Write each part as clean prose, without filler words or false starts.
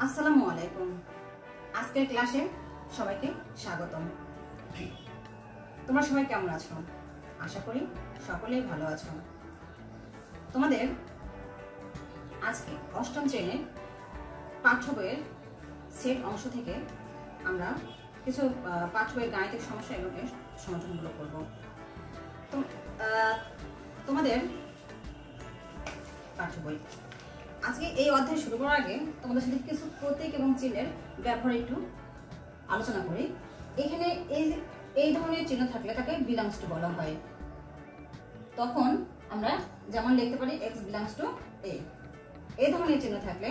আসসালামু আলাইকুম। আজকের ক্লাসে সবাইকে স্বাগতম। তোমরা সবাই কেমন আছো? আশা করি সকলেই ভালো আছো। তোমাদের আজকে অষ্টম শ্রেণীর পাঠ্য বইয়ের সেট অংশ থেকে আমরা কিছু পাঠ্য বইয়ের গাণিতিক সমস্যা এগুলোকে সমাধানগুলো করব। তো তোমাদের পাঠ্য বই আজকে এই অধ্যায় শুরু করার আগে তোমাদের সাথে কিছু প্রতীক এবং চিহ্নের ব্যবহার একটু আলোচনা করি। এখানে এই ধরনের চিহ্ন থাকলে তাকে বিলংস টু বলা হয়। তখন আমরা যেমন লিখতে পারি x বিলংস টু a। এই ধরনের চিহ্ন থাকলে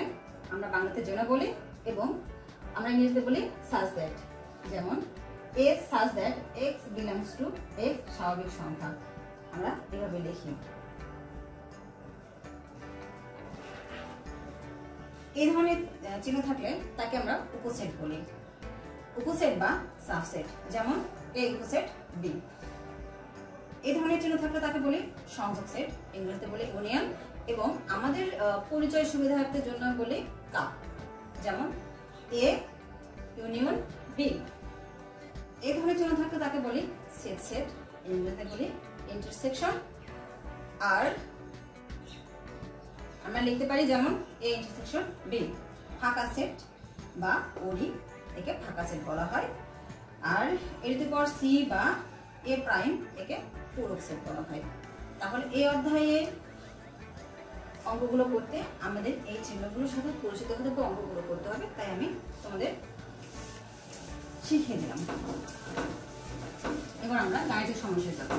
আমরা বাংলাতে যেন বলি এবং আমরা ইংরেজিতে বলি such that। যেমন a such that x belongs to x স্বাভাবিক সংখ্যা, আমরা এভাবে লিখি। এই ধরনের চিহ্ন থাকলে তাকে আমরা উপসেট বলি, উপসেট বা সাবসেট। যেমন a উপসেট b। এই ধরনের চিহ্ন থাকলে তাকে বলি সংযোগ সেট, ইংরেজিতে বলি ইউনিয়ন, এবং আমাদের পরিচয় সুবিধার্থের জন্য বলি কাপ। যেমন a ইউনিয়ন b। এই ধরনের চিহ্ন থাকলে তাকে বলি সেট সেট, ইংরেজিতে বলি ইন্টারসেকশন। আর আমরা লিখতে পারি যেমন a ইন্টারসেকশন b। ফাঁকা সেট বা ওডি, একে ফাঁকা সেট বলা হয়। আর এর পর c বা a প্রাইম, একে পূরক সেট বলা হয়। তাহলে এই অধ্যায়ে অঙ্কগুলো করতে আমাদের এই চিহ্নগুলোর সাথে পরিচিত হতে হবে, অঙ্কগুলো করতে হবে। তাই আমি তোমাদের শিখিয়ে দিলাম। এবার আমরা গাণিতিক সমস্যায় যাব।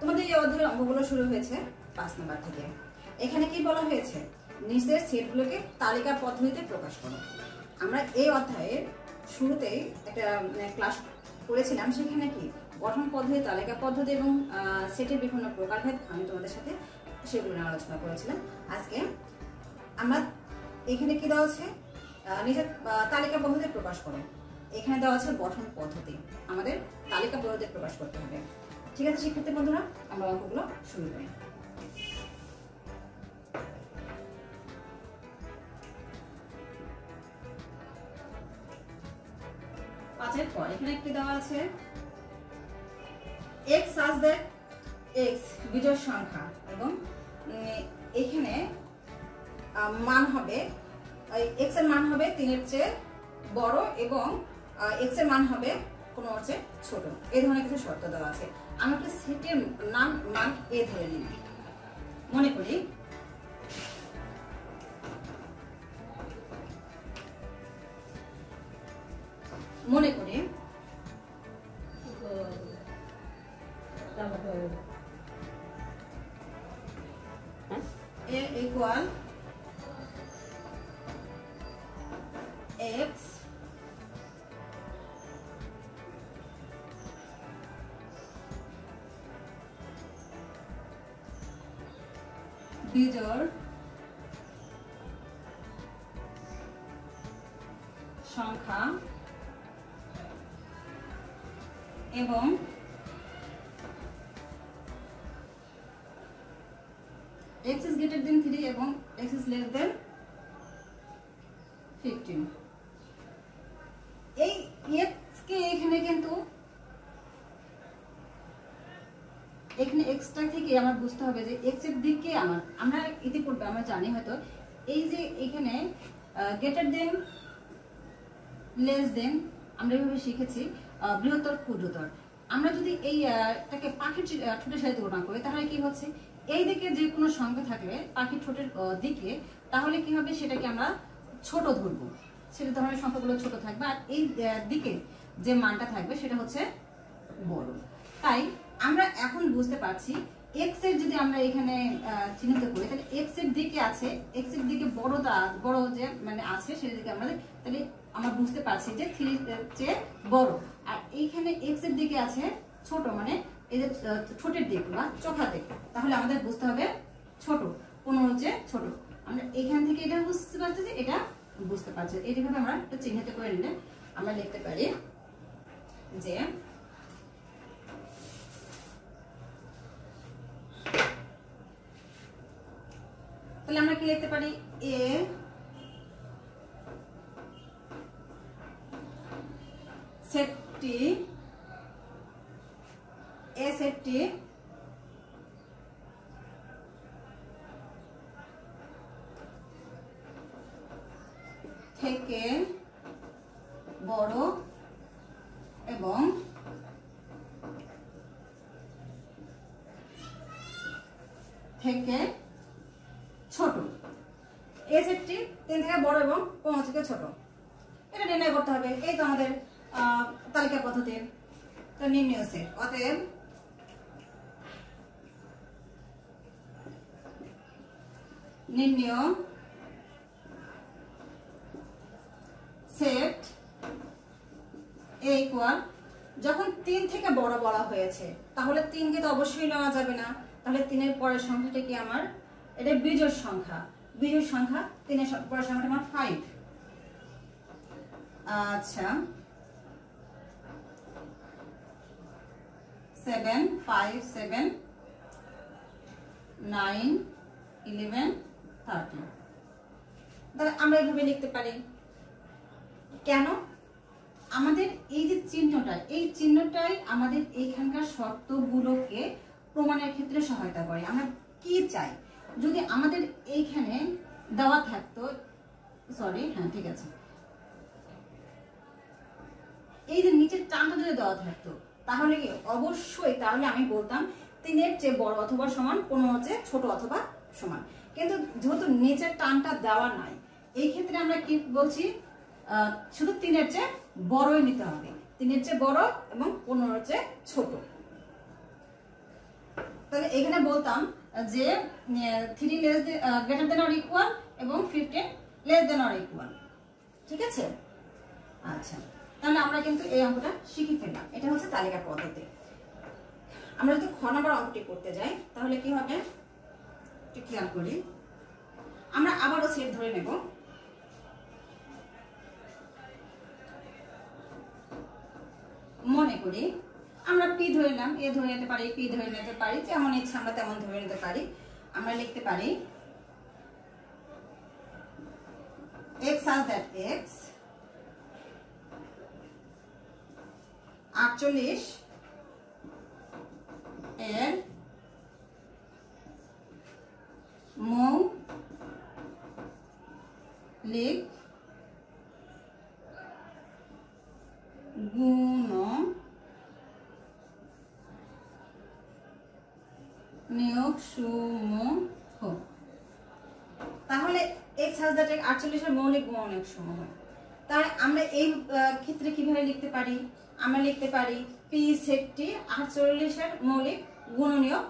তোমাদের এই অধ্যায়ের অঙ্কগুলো শুরু হয়েছে 5 নম্বর থেকে। এখানে কি বলা হয়েছে? নিচের সেটগুলোকে তালিকা পদ্ধতিতে প্রকাশ করো। আমরা এই অধ্যায়ের শুরুতেই একটা ক্লাস করেছিলাম, সেখানে কি গঠন পদ্ধতি, তালিকা পদ্ধতি এবং সেটের বিভিন্ন প্রকারভেদ আমি তোমাদের সাথে সেগুলো নিয়ে আলোচনা করেছিলাম। আজকে আমরা এখানে কি দেওয়া আছে, নিচের তালিকা পদ্ধতি প্রকাশ করো। এখানে দেওয়া আছে গঠন পদ্ধতি, আমাদের তালিকা পদ্ধতি প্রকাশ করতে হবে। ঠিক আছে শিক্ষার্থী বন্ধুরা, আমরা অঙ্কগুলো শুরু করি। পাঁচের পর এখানে একটি দেওয়া আছে x such that x বিজোড় সংখ্যা, এবং এখানে মান হবে x এর মান হবে 3 এর চেয়ে বড় এবং x এর মান হবে কোনো হচ্ছে ছোট। এই ধরনের কিছু শর্ত দেওয়া আছে। আমি একটা সেটের মান a ধরে নিই। মনে করি a equal x বিজোড় সংখ্যা এবং x is greater than 3 এবং x is less than 15। এই x কে এখানে কিন্তু এখানে এক্সট্রা থেকে আমার বুঝতে হবে যে x এর দিকে আমরা ইতিপূর্বে আমরা জানি হয়তো এই যে এখানে গ্রেটার দেন লেস দেন আমরা এভাবে শিখেছি বৃহত্তর ক্ষুদ্রতর। আমরা যদি এইটাকে পাখির ঠোঁটের সাথে তুলনা করি তাহলে কি হচ্ছে, এই দিকে যে কোনো সংখ্যা থাকলে পাখির ঠোঁটের দিকে, তাহলে কি হবে সেটাকে আমরা ছোট ধরবো, সেটা ধরনের সংখ্যাগুলো ছোট থাকবে, আর এই দিকে যে মানটা থাকবে সেটা হচ্ছে বড়। তাই আমরা এখন বুঝতে পারছি x এর যদি আমরা এখানে চিহ্নিত করি তাহলে x এর দিকে আছে, x এর দিকে বড় যে মানে আছে সেটা দিকে তাহলে আমরা বুঝতে পারছি যে 3 এর চেয়ে বড়। আর এইখানে x এর দিকে আছে ছোট, মানে এই যে ঠোঁটের দিক বা চোখার দিক, তাহলে আমাদের বুঝতে হবে ছোট, 15 চেয়ে ছোট। আমরা এখান থেকে এটা বুঝতে পারছি যে এটা বুঝতে পারছি। এইভাবে আমরা একটা চিহ্নিত করে নিলে আমরা লিখতে পারি যে তাহলে আমরা কি লিখতে পারি, এ সেটটি থেকে বড় এবং থেকে ছোট। এ সেটটি 3 থেকে বড় এবং 15 থেকে ছোট, এটা নির্ণয় করতে হবে। এই তো আমাদের তালিকা পদ্ধতি। তো নির্ণয় সেট, অতএব নির্ণয় সেট এ ইকুয়াল, যখন 3 থেকে বড় বলা হয়েছে তাহলে 3 কে তো অবশ্যই নেওয়া যাবে না, তাহলে 3 এর পরের সংখ্যাটা কি আমার, এটা বিজোড় সংখ্যা। বিজোড় সংখ্যা 3 এর পরের সংখ্যাটা আমার 5। আচ্ছা 7 5 7 9 11 13। তাহলে আমরা এইভাবে লিখতে পারি। কেন? আমাদের এই যে চিহ্নটা, এই চিহ্নটাই আমাদের এইখানকার শর্তগুলোকে প্রমাণের ক্ষেত্রে সহায়তা করে। আমরা কি চাই, যদি আমাদের এইখানে দেওয়া থাকতো, সরি হ্যাঁ ঠিক আছে, এই যে নিচের টানটা যদি দেওয়া থাকতো তাহলে কি অবশ্যই, তাহলে আমি বলতাম 3 এর চেয়ে বড় অথবা সমান, 15 এর চেয়ে ছোট অথবা সমান। কিন্তু যেহেতু নিচের টানটা দেওয়া নাই, এই ক্ষেত্রে আমরা কি বলছি, শুধু 3 এর চেয়ে বড়ই নিতে হবে, 3 এর চেয়ে বড় এবং 15 এর চেয়ে ছোট। তাহলে এখানে বলতাম যে 3 গ্রেটার দেন অর ইকুয়াল এবং 15 লেস দেন অর ইকুয়াল। ঠিক আছে? আচ্ছা, তাহলে আমরা কিন্তু এই অঙ্কটা শিখে ফেললাম। এটা হচ্ছে তালিকা পদ্ধতি। আমরা যদি খ নাম্বার অঙ্কটি করতে যাই তাহলে কি হবে একটু খেয়াল করি। আমরা আবারও সেট ধরে নেব। মনে করি আমরা পি ধরে নিলাম, এ ধরে নিতে পারি, পি ধরে নিতে পারি, যেমন ইচ্ছা আমরা তেমন ধরে নিতে পারি। আমরা লিখতে পারি x such that x 48 এর মৌলিক গুণনীয়ক সমূহ। তাহলে x has that 48 এর মৌলিক গুণনীয়ক সমূহ। তাহলে আমরা এই ক্ষেত্রে কিভাবে লিখতে পারি, আমরা লিখতে পারি p সেটটি 48 এর মৌলিক গুণনীয়ক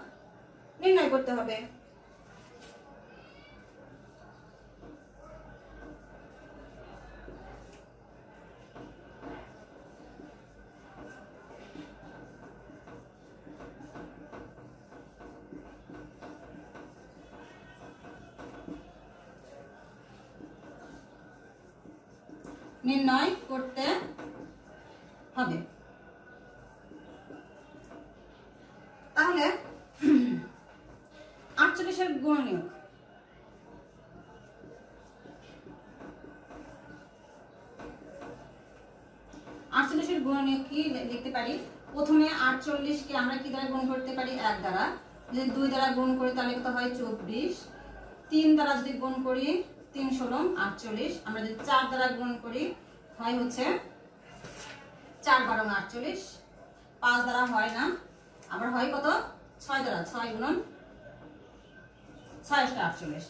নির্ণয় করতে হবে। নির্ণয় করতে হবে। তাহলে 48 এর গুণনীয়ক, 48 এর গুণনীয়ক কি লিখতে পারি, প্রথমে 48 কে আমরা কি দ্বারা গুণ করতে পারি, 1 দ্বারা। যদি 2 দ্বারা গুণ করি তাহলে কত হয় 24। 3 দ্বারা যদি গুণ করি 3 16 48। আমরা যদি 4 দ্বারা গুণ করি হয় হচ্ছে 4 12 48। 5 দ্বারা হয় না, আবার হয় কত 6 দ্বারা, 6 গুণন 6 48।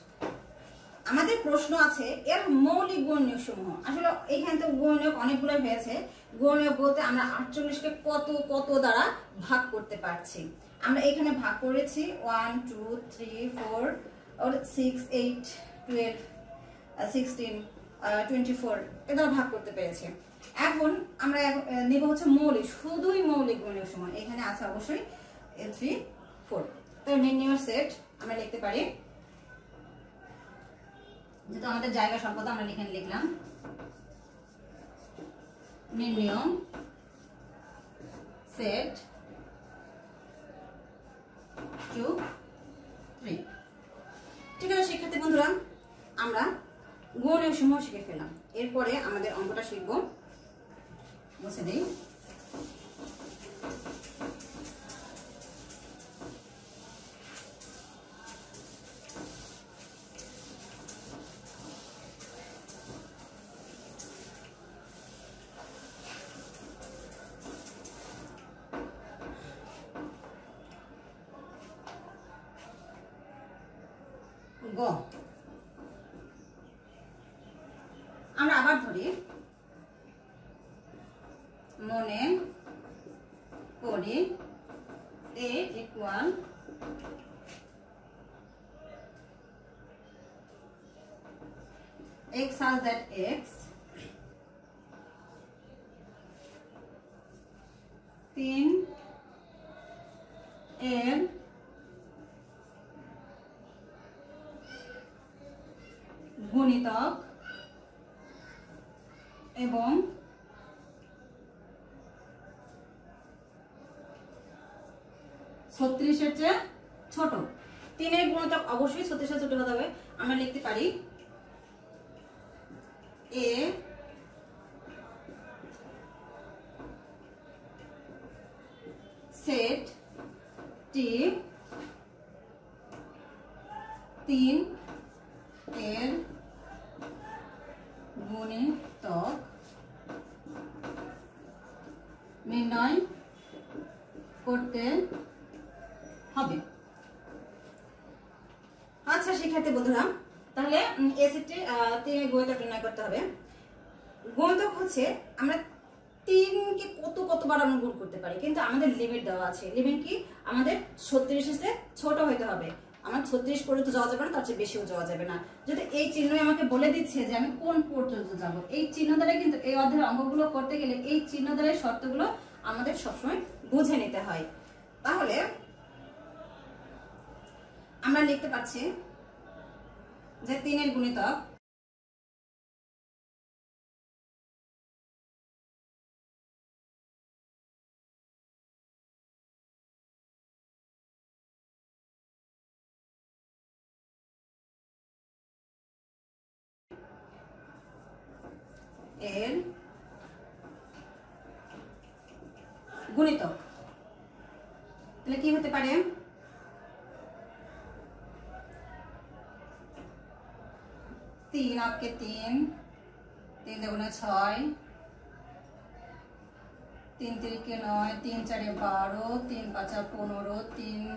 আমাদের প্রশ্ন আছে এর মৌলিক গুণনীয়ক সমূহ। আসলে এখানে তো গুণনীয়ক অনেকগুলো হয়েছে। গুণনীয়ক বলতে আমরা 48 কে কত কত দ্বারা ভাগ করতে পারছি। আমরা এখানে ভাগ করেছি 1 2 3 4 और 6 8 12 16 24 এ দ্বারা ভাগ করতে পেরেছি। এখন আমরা নিব হচ্ছে মৌলিক, শুধুই মৌলিক গুণনীয়ক সমূহ। এখানে আছে অবশ্যই 3 4। তো নির্ণয় সেট আমরা লিখতে পারি, যেহেতু আমাদের জায়গা সম্পদ আমরা এখানে লিখলাম নির্ণয় সেট 2 3। ঠিক আছে শিক্ষার্থী বন্ধুরা, আমরা গুণনীয়ক সমূহ শিখে ফেললাম। এরপরে আমাদের অঙ্কটা শিখব। মুছে দিই। গ, আমরা আবার ধরি, মনে করি a equal x such that x 3 এর গুণিতক এবং 36 এর চেয়ে ছোট। 3 এর গুণিতক অবশ্যই 36 এর ছোট হতে হবে। আমরা লিখতে পারি a সেট টি 3 এর গুণিতক নির্ণয় করতে হবে। আচ্ছা শিক্ষার্থী বন্ধুরা, তাহলে এই সেটটি 3 এর গুণিতক নির্ণয় করতে হবে। গুণিতক হচ্ছে আমরা 3 কে কতবার আমরা গুণ করতে পারি, কিন্তু আমাদের লিমিট দেওয়া আছে। লিমিট কি? আমাদের 36 এর চেয়ে ছোট হতে হবে। আমার 36 পর্যন্ত যাওয়া যাবে না, তার চেয়ে বেশিও যাওয়া যাবে না। যদি এই চিহ্নই আমাকে বলে দিচ্ছে যে আমি কোন পর্যন্ত যাব, এই চিহ্ন দ্বারা কিন্তু এই অধ্যায়ের অঙ্কগুলো করতে গেলে এই চিহ্ন দ্বারা শর্তগুলো আমাদের সবসময় বুঝে নিতে হয়। তাহলে আমরা লিখতে পাচ্ছি যে 3 এর গুণিতক এর গুণিতক তাহলে কি হতে পারে? 3 आपके 3 দুগুণে 6, 3 তিরিকে 9, 3 চারে 12, 3 পাঁচা 15, 3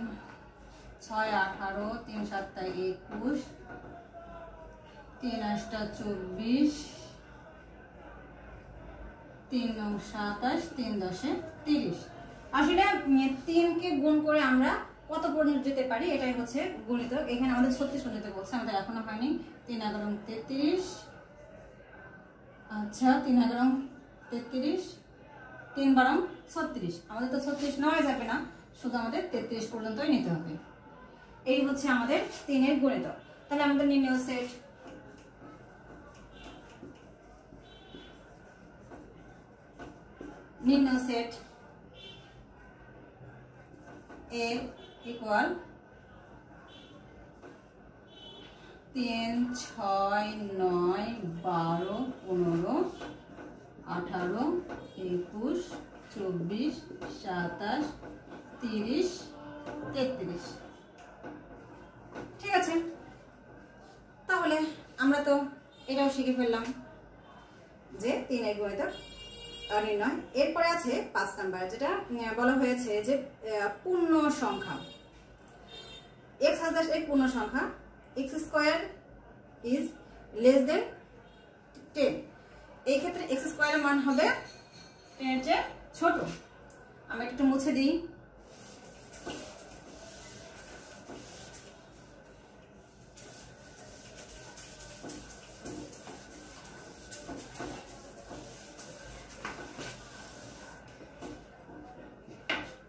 6 18, 3 সাতটা 21, 3 আটটা 24, 3 9 27, 3 10 30। আসলে 3 কে গুণ করে আমরা কত পর্যন্ত যেতে পারি এটাই হচ্ছে গুণিতক। এখানে আমাদের 36 পর্যন্ত বলছে, আমাদের এখনো হয়নি। 3 11 33, আচ্ছা 3 11 33, 3 12 36। আমাদের তো 36 নেওয়া যাবে না, শুধু আমাদের 33 পর্যন্তই নিতে হবে। এই হচ্ছে আমাদের 3 এর গুণিতক। তাহলে আমাদের নির্ণয় সেট a equal 3 6 9 12 15 18 21 24 27 30 33। ঠিক আছে, তাহলে আমরা তো এটাও শিখে ফেললাম যে 3 এর গুণিতক নির্ণয়। এরপরে আছে 5 নাম্বার, যেটা বলা হয়েছে যে পূর্ণ সংখ্যা। x has dash এক পূর্ণ সংখ্যা, x square is less than 10। এই ক্ষেত্রে x স্কয়ারের মান হবে 10 এর চেয়ে ছোট। আমি একটু মুছে দিই।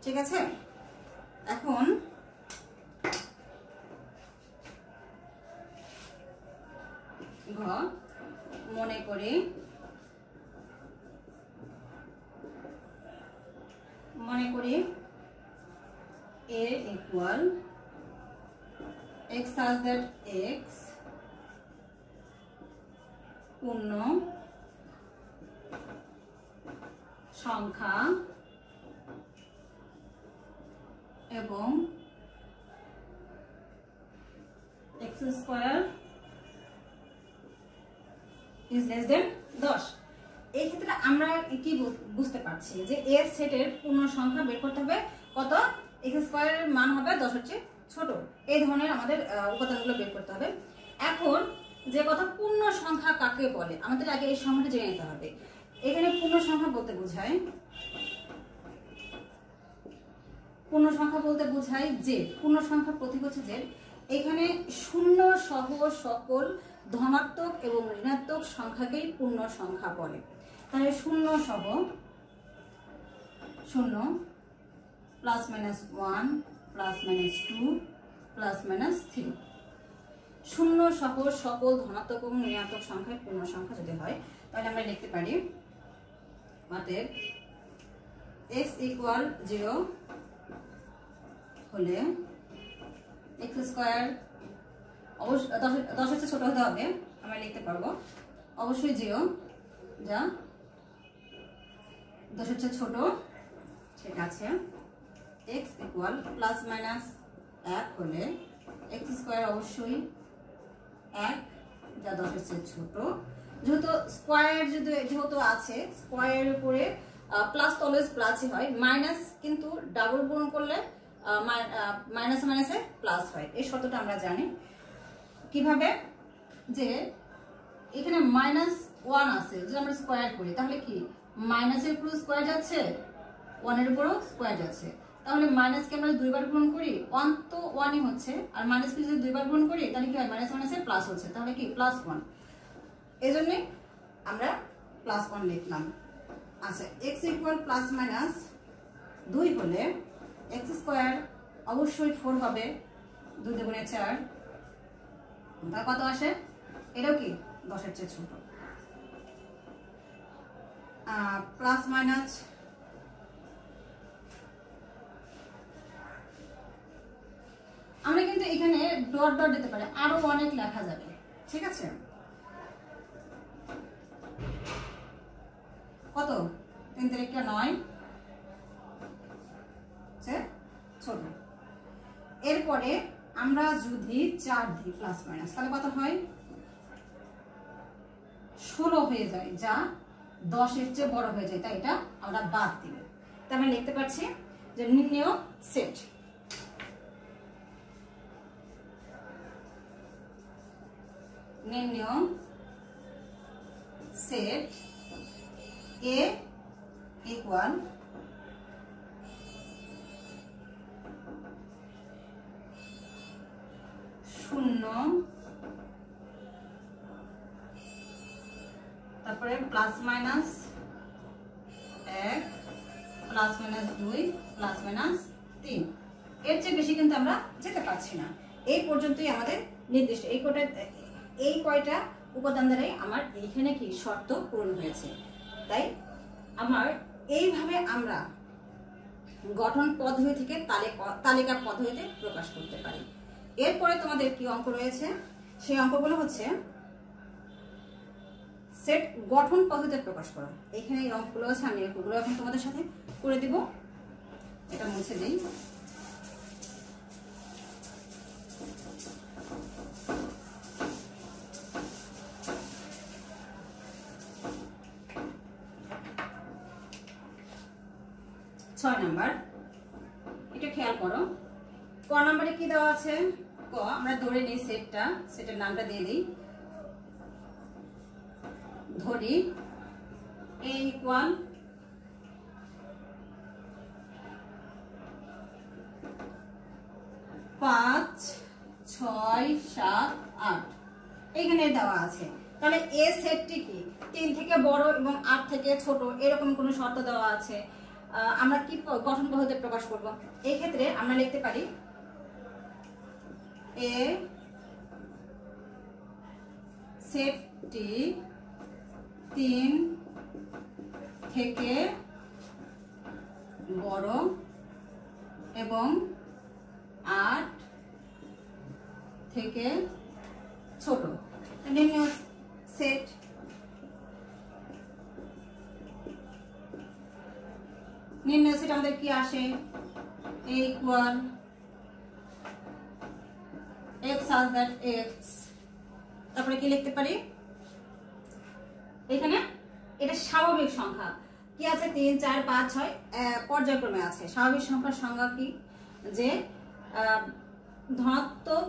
ঠিক আছে, এখন ঘ, মনে করি মনে করি a equal x such that x পূর্ণ সংখ্যা এবং x square is less than 10। এই ক্ষেত্রে আমরা কি বুঝতে পারছি যে এর সেটের পূর্ণ সংখ্যা বের করতে হবে কত, x স্কয়ারের মান হবে 10 এর চেয়ে ছোট। এই ধরনের আমাদের উপাদানগুলো বের করতে হবে। এখন যে কথা পূর্ণ সংখ্যা কাকে বলে আমাদের আগে এই সংখ্যাটা জেনে নিতে হবে। এখানে পূর্ণ সংখ্যা বলতে বোঝায় যে পূর্ণ সংখ্যার প্রতীক হচ্ছে যে এখানে শূন্য সহ সকল ধনাত্মক এবং ঋণাত্মক সংখ্যাকেই পূর্ণ সংখ্যা বলে। তাহলে শূন্য সহ শূন্য plus minus 1 plus minus 2 plus minus 3 শূন্য সহ সকল ধনাত্মক এবং ঋণাত্মক সংখ্যার পূর্ণ সংখ্যা যদি হয় তাহলে আমরা লিখতে পারি অতএব x equal 0 হলে x স্কয়ার অবশ্যই 10 এর চেয়ে ছোট হতে হবে। আমরা লিখতে পারবো অবশ্যই 0 যা 10 এর চেয়ে ছোট, ঠিক আছে। x equal প্লাস মাইনাস 1 হলে x স্কয়ার অবশ্যই 1 যা 10 এর চেয়ে ছোট। যেহেতু স্কয়ার যেহেতু আছে স্কয়ারের উপরে প্লাস তো অলওয়েজ প্লাসই হয়, মাইনাস কিন্তু ডাবল গুণ করলে মাইনাসে মাইনাসে প্লাস হয়। এই শর্তটা আমরা জানি কিভাবে, যে এখানে -1 আছে যদি আমরা স্কয়ার করি তাহলে কি মাইনাসের উপর স্কয়ার যাচ্ছে 1 এর উপরও স্কয়ার যাচ্ছে, তাহলে মাইনাসকে আমরা দুইবার গুণ করি 1 তো 1ই হচ্ছে, আর মাইনাসকে যদি দুইবার গুণ করি তাহলে কি হয় মাইনাস মাইনাসে প্লাস হচ্ছে, তাহলে কি +1। এজন্য আমরা +1 লিখলাম। আচ্ছা x ইকুয়াল প্লাস মাইনাস 2 হলে x স্কয়ার অবশ্যই 4 হবে, 2 দুগুণে 4, তাহলে কত আসে, এটাও কি 10 এর চেয়ে ছোট। প্লাস মাইনাস আমরা কিন্তু এখানে ডট ডট দিতে পারি, আরো অনেক লেখা যাবে, ঠিক আছে। কত 3 3 9 ছোট। এরপরে আমরা যদি 4 দিই প্লাস মাইনাস তাহলে কত হয় 16 হয়ে যায়, যা 10 এর চেয়ে বড় হয়ে যায়, তাই এটা আমরা বাদ দিব। তাই আমরা লিখতে পারছি যে নির্ণেয় সেট A equal শূন্য, তারপরে plus minus 1 plus minus 2 plus minus 3। এর চেয়ে বেশি কিন্তু আমরা যেতে পারছি না। এই পর্যন্তই আমাদের নির্দিষ্ট এই কয়টা উপাদান দ্বারাই আমার এইখানে কি শর্ত পূরণ হয়েছে। তাই আমার এইভাবে আমরা গঠন পদ্ধতি থেকে তালিকা পদ্ধতিতে প্রকাশ করতে পারি। এরপরে তোমাদের কি অঙ্ক রয়েছে, সেই অঙ্কগুলো হচ্ছে সেট গঠন পদ্ধতিতে প্রকাশ করা। এখানে এই অঙ্কগুলো আছে, আমি এগুলো এখন তোমাদের সাথে করে দিব। এটা মুছে দিই। ছয় নাম্বার, এটা খেয়াল করো। ক নাম্বারে কি দেওয়া আছে, ক আমরা ধরে নিই সেটের নামটা দিয়ে দিই। ধরি A ইকুয়াল 5 6 7 8 এখানে দেওয়া আছে। তাহলে এ সেটটি কি 3 থেকে বড় এবং 8 থেকে ছোট এরকম কোন শর্ত দেওয়া আছে। আমরা কি গঠন পদ্ধতিতে প্রকাশ করব, এই ক্ষেত্রে আমরা লিখতে পারি এ সেটটি 3 থেকে বড় এবং 8 থেকে ছোট। নির্ণয় সেট। নির্ণয় সেট আমাদের কি আসে? a equal x such that x, তারপরে কি লিখতে পারি এখানে? এটা স্বাভাবিক সংখ্যা কি আছে? 3 4 5 6 পর্যায়ক্রমে আছে। স্বাভাবিক সংখ্যার সংজ্ঞা কি? যে ধনাত্মক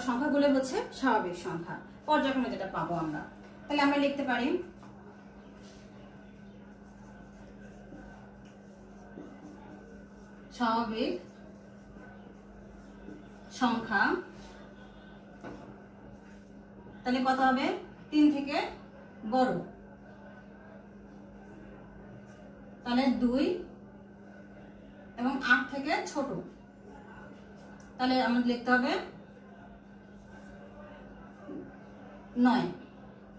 সংখ্যাগুলো হচ্ছে স্বাভাবিক সংখ্যা, পর্যায়ক্রমে যেটা পাবো আমরা। তাহলে আমরা লিখতে পারি স্বাভাবিক সংখ্যা, তাহলে কত হবে? 3 থেকে বড়, তাহলে 2 এবং 8 থেকে ছোট, তাহলে আমাদের লিখতে হবে 9।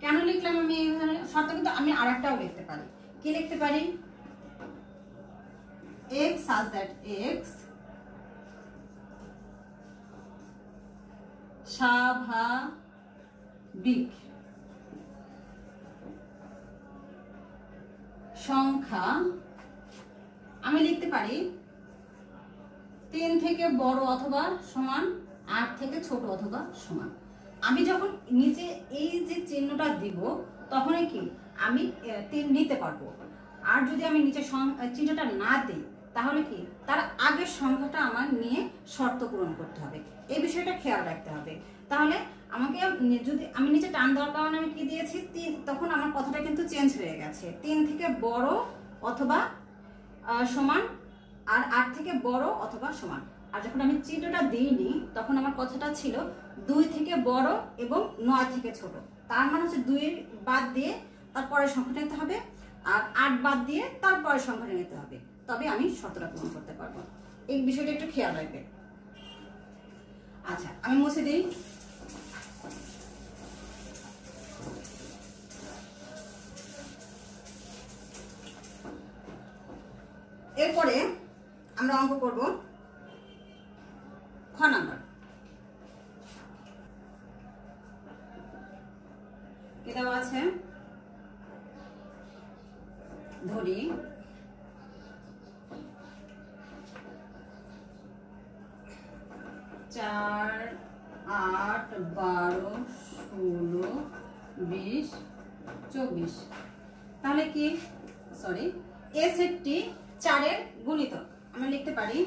কেন লিখলাম আমি এইভাবে? শর্ত কিন্তু আমি আরেকটাও লিখতে পারি। কি লিখতে পারি? x such that x স্বাভাবিক সংখ্যা, আমি লিখতে পারি 3 থেকে বড় অথবা সমান, 8 থেকে ছোট অথবা সমান। আমি যখন নিচে এই যে চিহ্নটা দিব তখনই কি আমি 3 নিতে পারবো। আর যদি আমি নিচে চিহ্নটা না দিই তাহলে কি তার আগের সংখ্যাটা আমার নিয়ে শর্ত পূরণ করতে হবে। এই বিষয়টা খেয়াল রাখতে হবে। তাহলে আমাকে যদি আমি নিচে টান দেওয়ার কারণে আমি কি দিয়েছি 3, তখন আমার কথাটা কিন্তু চেঞ্জ হয়ে গেছে। 3 থেকে বড় অথবা সমান, আর 8 থেকে বড় অথবা সমান। আর যখন আমি চিহ্নটা দিইনি তখন আমার কথাটা ছিল 2 থেকে বড় এবং 9 থেকে ছোট। তার মানে হচ্ছে 2 বাদ দিয়ে তারপরের সংখ্যাটা নিতে হবে, আর 8 বাদ দিয়ে তারপরের সংখ্যাটা নিতে হবে, তবে আমি শর্তটা পূরণ করতে পারবো। এই বিষয়টা একটু খেয়াল রাখবে। আচ্ছা, আমি মুছে দিই। এরপরে আমরা অঙ্ক করব খ নাম্বার। কি দেওয়া আছে? ধরি 4 8 12 16 20 24। তাহলে কি সরি এ সেটটি 4 এর গুণিতক। আমরা লিখতে পারি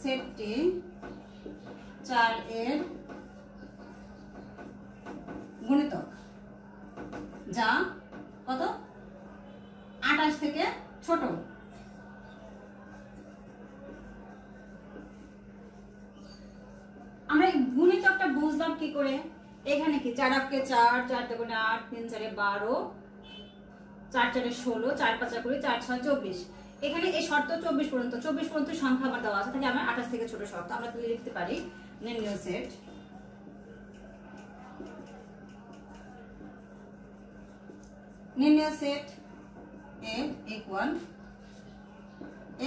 সেটটি 4 এর গুণিতক, যা কত? 28 থেকে ছোট। আমরা এই গুণিতকটা বুঝলাম কি করে? এখানে কি 4 অক্ষে 4, 4 দুগুণে 8, 3 4 12, 4 4 16, 4 5 20, 4 6 24। এখানে এই শর্ত 24 পর্যন্ত সংখ্যা আমার দেওয়া আছে, তাহলে আমরা 28 থেকে ছোট শর্ত আমরা লিখতে পারি নির্ণয় set linear set A equal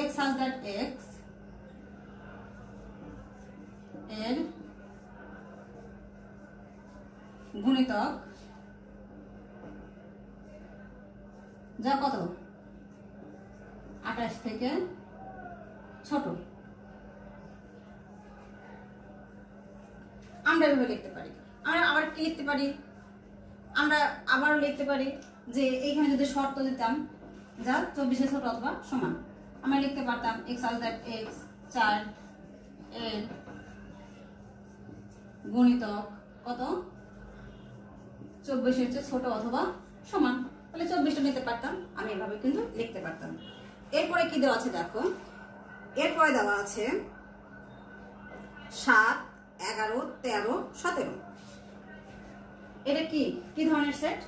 x such that x এর গুণিতক যা কত 28 থেকে ছোট। আমরা এভাবে লিখতে পারি। আমরা আবার কি লিখতে পারি? আমরা আবারও লিখতে পারি যে এইখানে যদি শর্ত দিতাম যা 24 এর ছোট অথবা সমান, আমরা লিখতে পারতাম x such that x 4 এর গুণিতক কত 24 এর চেয়ে ছোট অথবা সমান, তাহলে 24টা নিতে পারতাম। আমি এভাবে কিন্তু লিখতে পারতাম। এরপরে কি দেওয়া আছে দেখো, এরপরে দেওয়া আছে 7 11 13 17। এটা কি কি ধরনের সেট?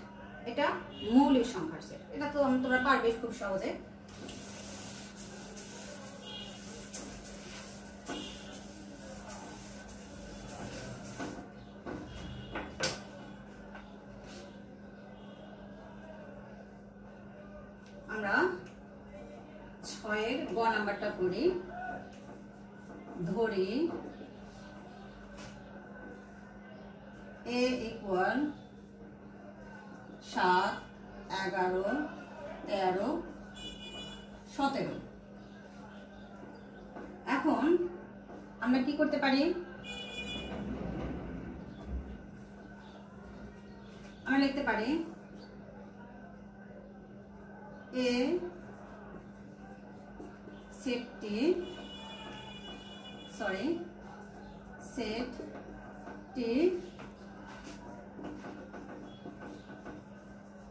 এটা মৌলিক সংখ্যার সেট। এটা তো তোমরা পারবে খুব সহজে। আমরা 6 এর গ নাম্বারটা করি। ধরি a ইকুয়াল 7, 11, 13, 17। এখন আমরা কি করতে পারি? আমরা লিখতে পারি a সেটটি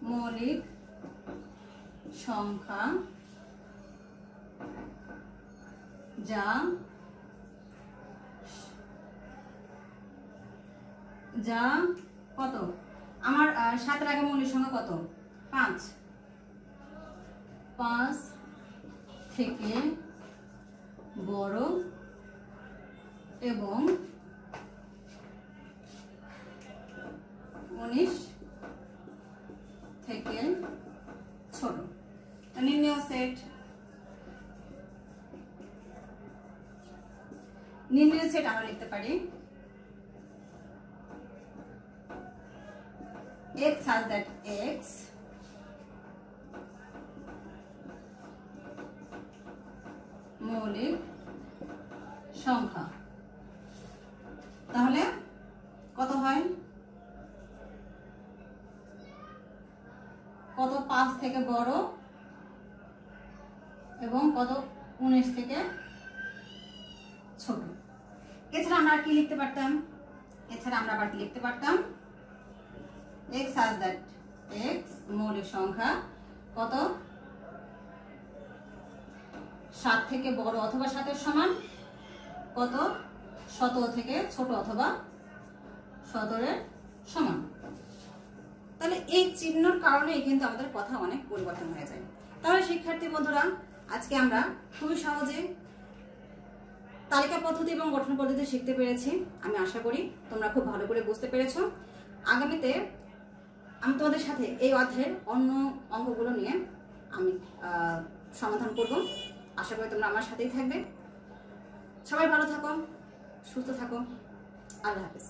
মৌলিক সংখ্যা যা কত? আমার 7 এর আগে মৌলিক সংখ্যা কত? 5। 5 থেকে বড় এবং 19 থেকে ছোট। নির্ণয় সেট আমরা লিখতে পারি x such that x মৌলিক সংখ্যা। তাহলে কত হয়? কত 5 থেকে বড় এবং কত 19 থেকে ছোট। এছাড়া আমরা কি লিখতে পারতাম? x such that x মৌলিক সংখ্যা কত? 7 থেকে বড় অথবা 7 এর সমান, কত 17 থেকে ছোট অথবা 17 এর সমান। তাহলে এই চিহ্নর কারণে কিন্তু আমাদের কথা অনেক পরিবর্তন হয়ে যায়। তাহলে শিক্ষার্থী বন্ধুরা, আজকে আমরা খুবই সহজে তালিকা পদ্ধতি এবং গঠন পদ্ধতি শিখতে পেরেছি। আমি আশা করি তোমরা খুব ভালো করে বুঝতে পেরেছো। আগামীতে আমি তোমাদের সাথে এই অধ্যায়ের অন্য অঙ্কগুলো নিয়ে আমি সমাধান করব। আশা করি তোমরা আমার সাথেই থাকবে। সবাই ভালো থাকো, সুস্থ থাকো। আল্লাহ হাফেজ।